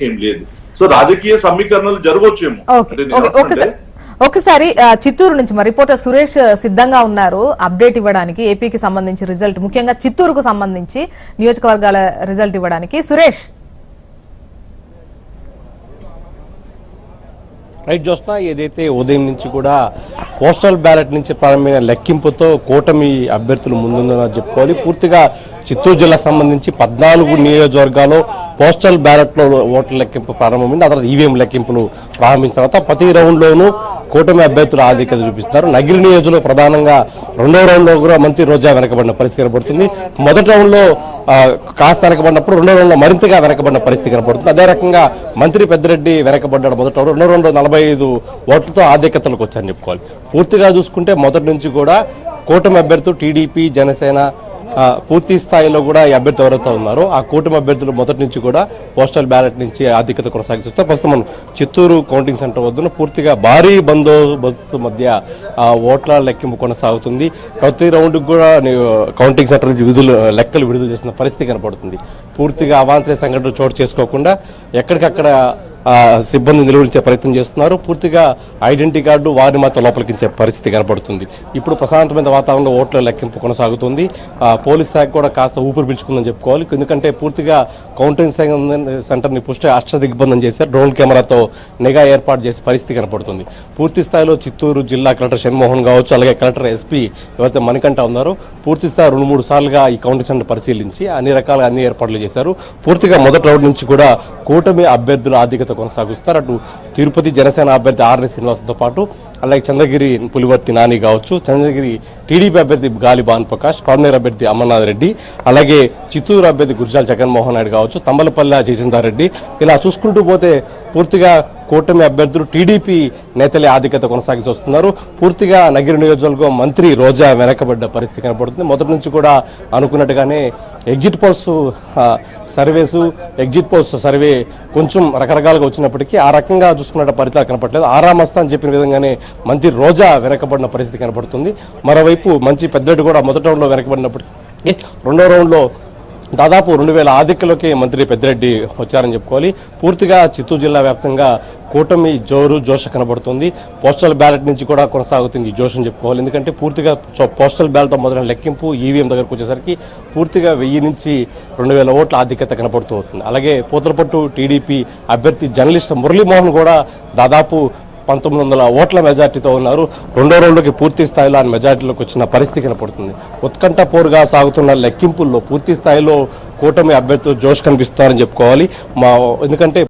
ఏం లేదు. సో రాజకీయ సమీకరణలు జరగవచ్చేమో. ఒకసారి చిత్తూరు నుంచి మా రిపోర్టర్ సురేష్ సిద్ధంగా ఉన్నారు అప్డేట్ ఇవ్వడానికి, ఏపీకి సంబంధించి రిజల్ట్, ముఖ్యంగా చిత్తూరుకు సంబంధించి నియోజకవర్గాల రిజల్ట్ ఇవ్వడానికి. సురేష్. రైట్ జ్యోత్స్న, ఏదైతే ఉదయం నుంచి కూడా పోస్టల్ బ్యాలెట్ నుంచి ప్రారంభమైన లెక్కింపుతో కూటమి అభ్యర్థులు ముందుందని చెప్పుకోవాలి. పూర్తిగా చిత్తూరు జిల్లా సంబంధించి 14 నియోజకవర్గాల్లో పోస్టల్ బ్యాలెట్లో ఓట్ల లెక్కింపు ప్రారంభమైంది. ఆ తర్వాత ఈవీఎం లెక్కింపులు ప్రారంభించిన తర్వాత ప్రతి రౌండ్లోనూ కూటమి అభ్యర్థులు ఆధిక్యత చూపిస్తున్నారు. నగిరి నియోజకవర్గంలో ప్రధానంగా రెండో రౌండ్లో కూడా మంత్రి రోజా వెనకబడిన పరిస్థితి కనబడుతుంది. మొదటి రౌండ్లో కాస్త వెనకబడినప్పుడు రెండో రౌండ్లో మరింతగా వెనకబడిన పరిస్థితి కనబడుతుంది. అదే రకంగా మంత్రి పెద్దిరెడ్డి వెనకబడ్డాడు మొదటి రౌండ్. రెండో రౌండ్లో 45 ఓట్లతో ఆధిక్యతలకు వచ్చారని చెప్పుకోవాలి. పూర్తిగా చూసుకుంటే మొదటి నుంచి కూడా కూటమి అభ్యర్థులు టీడీపీ, జనసేన పూర్తి స్థాయిలో కూడా ఈ అభ్యర్థి ఎవరైతే ఉన్నారో ఆ కూటమి అభ్యర్థులు మొదటి నుంచి కూడా పోస్టల్ బ్యాలెట్ నుంచి ఆధిక్యత కొనసాగిస్తారు. ప్రస్తుతం మనం చిత్తూరు కౌంటింగ్ సెంటర్ వద్ద పూర్తిగా భారీ బందోబస్తు మధ్య ఓట్ల లెక్కింపు కొనసాగుతుంది. ప్రతి రౌండ్కి కూడా కౌంటింగ్ సెంటర్ నుంచి లెక్కలు విడుదల చేసిన పరిస్థితి కనపడుతుంది. పూర్తిగా అవాంఛనీయ సంఘటనలు చోటు చేసుకోకుండా ఎక్కడికక్కడ సిబ్బంది నిలువరించే ప్రయత్నం చేస్తున్నారు. పూర్తిగా ఐడెంటిటీ కార్డు వారిని మాత్రం లోపలికించే పరిస్థితి కనపడుతుంది. ఇప్పుడు ప్రశాంతమైన వాతావరణంలో ఓట్ల లెక్కింపు కొనసాగుతుంది. పోలీస్ శాఖ కూడా కాస్త ఊపిరి పీల్చుకుందని చెప్పుకోవాలి. ఎందుకంటే పూర్తిగా కౌంటింగ్ సెంటర్ని అష్టదిగ్బంధం చేశారు. డ్రోన్ కెమెరాతో నిఘా ఏర్పాటు చేసే పరిస్థితి కనపడుతుంది. పూర్తి స్థాయిలో చిత్తూరు జిల్లా కలెక్టర్ షణ్మోహన్ కావచ్చు, అలాగే కలెక్టర్ ఎస్పీ ఎవరైతే మణికంఠ ఉన్నారో పూర్తి స్థాయి 2-3 సార్లుగా ఈ కౌంటింగ్ సెంటర్ పరిశీలించి అన్ని రకాలుగా అన్ని ఏర్పాట్లు చేశారు. పూర్తిగా మొదటి రౌండ్ నుంచి కూడా కూటమి అభ్యర్థుల ఆధిక్యత కొనసాగిస్తారు. అటు తిరుపతి జనసేన అభ్యర్థి ఆర్ఎస్ శ్రీనివాసంతో పాటు అలాగే చంద్రగిరి పులివర్తి నాని కావచ్చు, చంద్రగిరి టీడీపీ అభ్యర్థి గాలి భాన్ ప్రకాష్, పర్నేర్ అభ్యర్థి అమర్నాథ్ రెడ్డి, అలాగే చిత్తూరు అభ్యర్థి గుర్జాల జగన్మోహన్ రెడ్డి కావచ్చు, తంబలపల్లి జయచంద్రారెడ్డి, ఇలా చూసుకుంటూ పోతే పూర్తిగా కూటమి అభ్యర్థులు టీడీపీ నేతలే ఆధిక్యత కొనసాగిస్తూ వస్తున్నారు. పూర్తిగా నగిరి నియోజకవర్గం మంత్రి రోజా వెనకబడ్డ పరిస్థితి కనపడుతుంది. మొదటి నుంచి కూడా అనుకున్నట్టుగానే ఎగ్జిట్ పోల్స్ సర్వే కొంచెం రకరకాలుగా వచ్చినప్పటికీ ఆ రకంగా చూసుకున్న ఫలితాలు కనపడలేదు. ఆరామస్తా అని చెప్పిన విధంగానే మంత్రి రోజా వెనకబడిన పరిస్థితి కనపడుతుంది. మరోవైపు మంచి పెద్దడు కూడా మొదటి రౌండ్లో వెనకబడినప్పటికీ రెండో రౌండ్లో దాదాపు 2000 ఆధిక్యంలోకి మంత్రి పెద్దిరెడ్డి వచ్చారని చెప్పుకోవాలి. పూర్తిగా చిత్తూరు జిల్లా వ్యాప్తంగా కూటమి జోష కనబడుతుంది. పోస్టల్ బ్యాలెట్ నుంచి కూడా కొనసాగుతుంది ఈ జోష్ అని చెప్పుకోవాలి. ఎందుకంటే పూర్తిగా పోస్టల్ బ్యాలెట్తో మొదలైన లెక్కింపు ఈవీఎం దగ్గరకు వచ్చేసరికి పూర్తిగా 1000 నుంచి 2000 ఓట్ల ఆధిక్యత కనపడుతూ అవుతుంది. అలాగే పూతలపట్టు టీడీపీ అభ్యర్థి జర్నలిస్ట్ మురళీమోహన్ కూడా దాదాపు 1900 ఓట్ల మెజార్టీతో ఉన్నారు. రెండో రౌండ్లోకి పూర్తి స్థాయిలో ఆయన మెజార్టీలోకి వచ్చిన పరిస్థితి కనపడుతుంది. ఉత్కంఠ పోరుగా సాగుతున్న లెక్కింపుల్లో పూర్తి స్థాయిలో కూటమి అభ్యర్థులు జోష్ కనిపిస్తున్నారని చెప్పుకోవాలి. ఎందుకంటే